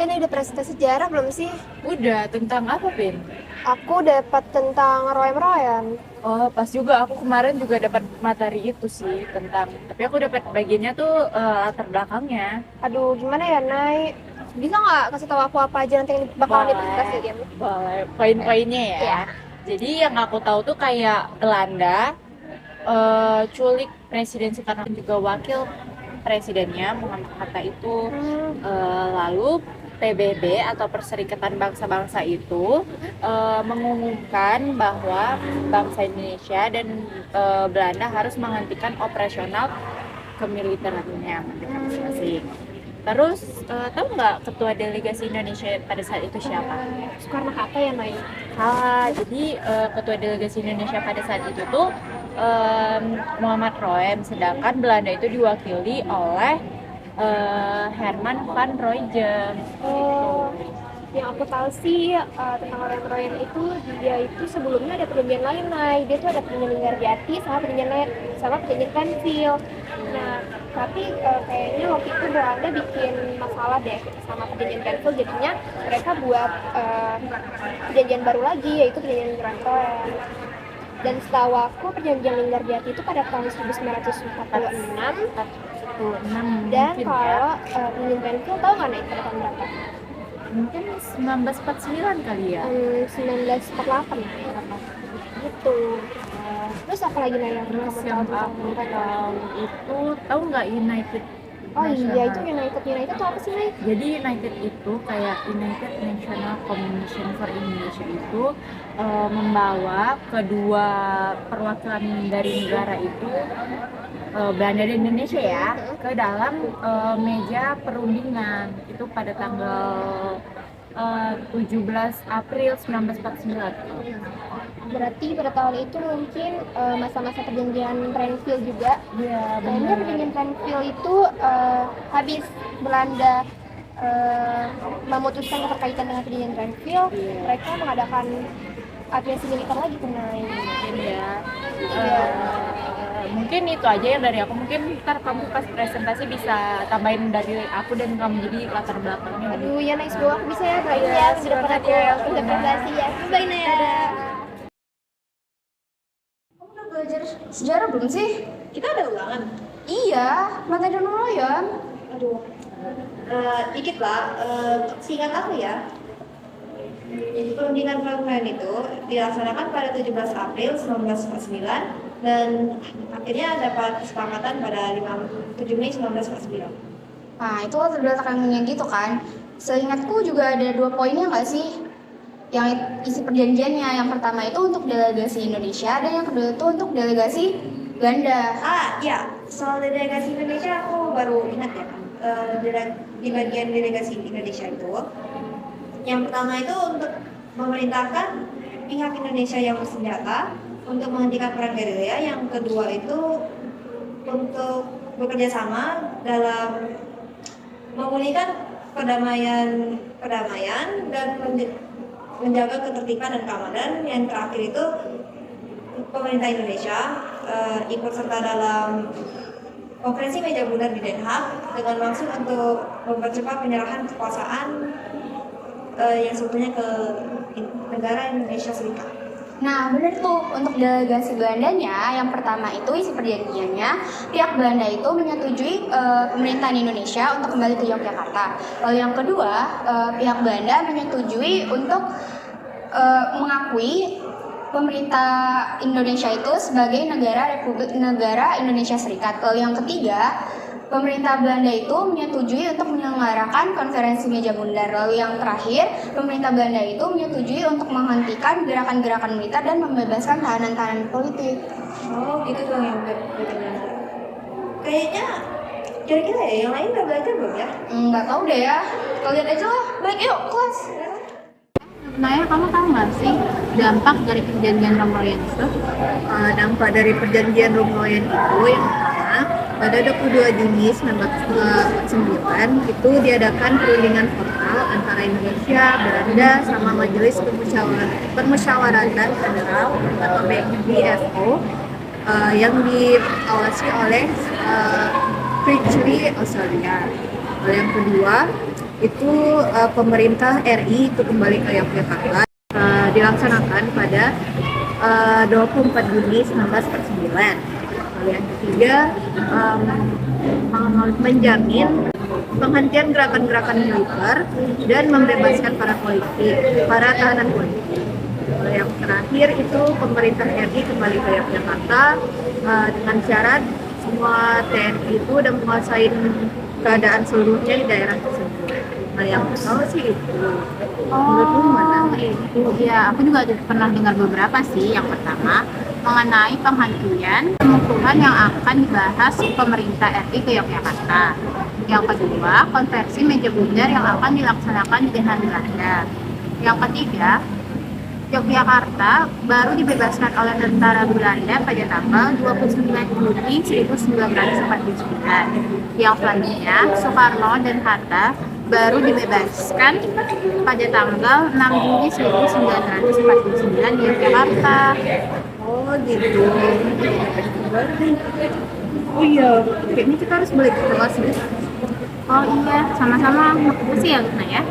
Ini udah presentasi sejarah belum sih? Udah, tentang apa, Pin? Aku dapat tentang Roy-Royan. Oh, pas juga aku kemarin juga dapat materi itu sih tentang, tapi aku dapat bagiannya tuh latar belakangnya. Aduh, gimana ya, Nay? Bisa nggak kasih tahu aku apa aja nanti yang bakalan Boleh, dipresentasiin? boleh. Poin-poinnya ya. Iya. Jadi yang aku tahu tuh kayak Belanda culik Presiden Soekarno dan juga wakil presidennya Muhammad Hatta itu. Hmm. Lalu PBB atau Perserikatan Bangsa-Bangsa itu mengumumkan bahwa bangsa Indonesia dan Belanda harus menghentikan operasional kemiliterannya masing-masing. Terus tahu nggak ketua delegasi Indonesia pada saat itu siapa? Soekarno-Hatta ya, Nay? Salah. Jadi ketua delegasi Indonesia pada saat itu tuh Muhammad Roem, sedangkan Belanda itu diwakili oleh Herman van Rooijen. Oh, yang aku tahu sih tentang Roy-Royan itu dia itu sebelumnya ada perjanjian lain, Nay. Dia tuh ada perjanjian Linggarjati sama perjanjian lain sama perjanjian Grenville. Nah, tapi kayaknya waktu itu Belanda bikin masalah deh sama perjanjian Grenville, jadinya mereka buat perjanjian baru lagi yaitu perjanjian Grand-Royan. Dan setahu aku perjanjian Linggarjati itu pada tahun 1946. 16 Dan mungkin ya. kalau perjanjian Grenville tahu nggak, Nay, pada tahun berapa? Mungkin 1949 kali ya. 1948 gitu. Terus apa lagi, Nay, yang Terus kamu tahu yang tentang aku mereka? tahu itu, tahu nggak United Oh iya, itu National? United tuh apa sih, Nay? Jadi United itu kayak United National Commission for Indonesia itu membawa kedua perwakilan dari negara itu, Belanda dan Indonesia ya, ke dalam meja perundingan itu pada tanggal 17 April 1949. Berarti pada tahun itu mungkin masa-masa perjanjian Renville juga. Iya Kayaknya benar. perjanjian Renville itu habis Belanda memutuskan keterkaitan dengan perjanjian Renville, Iya. mereka mengadakan agresi militer lagi ke Nay. Mungkin ya. Iya. Mungkin itu aja yang dari aku. Mungkin ntar kamu pas presentasi bisa tambahin dari aku dan kamu jadi latar belakangnya. Aduh, ya Nay, semoga aku bisa ya doain Iya, ya minggu depan semangat aku ya, Elvina. udah presentasi ya. Bye, Nay. Dadah. Kamu udah belajar sejarah belum sih? Kita ada ulangan. Iya, materi Nurayan. Aduh, dikit lah. Seingat aku ya, jadi perundingan perundingan itu dilaksanakan pada 17 April 1949 dan akhirnya dapat kesepakatan pada 7 Mei 1949. Nah, itu latar belakangnya gitu kan. Seingatku juga ada 2 poinnya nggak sih? Yang isi perjanjiannya. Yang pertama itu untuk delegasi Indonesia dan yang kedua itu untuk delegasi Belanda. Ya, soal delegasi Indonesia aku baru ingat ya kan. Di bagian delegasi Indonesia itu, yang pertama itu untuk memerintahkan pihak Indonesia yang bersenjata untuk menghentikan perang gerilya. Yang kedua itu untuk bekerja sama dalam memulihkan perdamaian dan menjaga ketertiban dan keamanan. Yang terakhir itu pemerintah Indonesia ikut serta dalam konferensi meja bundar di Den Haag dengan maksud untuk mempercepat penyerahan kekuasaan yang sebetulnya ke negara Indonesia Serikat. Nah, benar tuh. Untuk delegasi Belandanya, yang pertama itu isi perjanjiannya, pihak Belanda itu menyetujui pemerintahan Indonesia untuk kembali ke Yogyakarta. Lalu yang kedua, pihak Belanda menyetujui untuk mengakui pemerintah Indonesia itu sebagai negara Indonesia Serikat. Lalu yang ketiga, pemerintah Belanda itu menyetujui untuk menyelenggarakan konferensi meja bundar. Lalu yang terakhir, pemerintah Belanda itu menyetujui untuk menghentikan gerakan-gerakan militer dan membebaskan tahanan-tahanan politik. Oh, gitu dong yang benar. Kayaknya kira-kira ya yang lain udah belajar belum ya? Nggak tahu deh ya. Kalian aja lah. Baik, yuk kelas. Naya, kamu tahu nggak sih dampak dari perjanjian Romoyan itu? Dampak dari perjanjian Romoyan itu yang pertama, pada 22 Juni 1949 itu diadakan perundingan formal antara Indonesia, Belanda, sama Majelis Permusyawaratan Federal atau BPFO yang diawasi oleh Fitri Australia. Lalu yang kedua, itu pemerintah RI itu kembali ke Yogyakarta, dilaksanakan pada 24 Juni 1949. Lalu yang ketiga, menjamin penghentian gerakan-gerakan militer dan membebaskan para tahanan politik. Lalu yang terakhir itu pemerintah RI kembali ke Yogyakarta dengan syarat semua TNI itu udah menguasai keadaan seluruhnya di daerah tersebut. Nah, yang aku tahu sih itu. Menurutmu gimana? Itu ya, aku juga pernah dengar beberapa sih. Yang pertama, mengenai penghentian pemukulan yang akan dibahas pemerintah RI ke Yogyakarta. Yang kedua, konversi meja bundar yang akan dilaksanakan di Desa Belanda. Yang ketiga, Yogyakarta baru dibebaskan oleh tentara Belanda pada tanggal 29 Juni 1949. Yang selanjutnya, Soekarno dan Hatta baru dibebaskan pada tanggal 6 Juni 1949 di Yogyakarta. Oh gitu. Oh iya, kayaknya kita harus balik ke kelas ya. Oh iya, sama-sama. Makasih ya, Luna ya.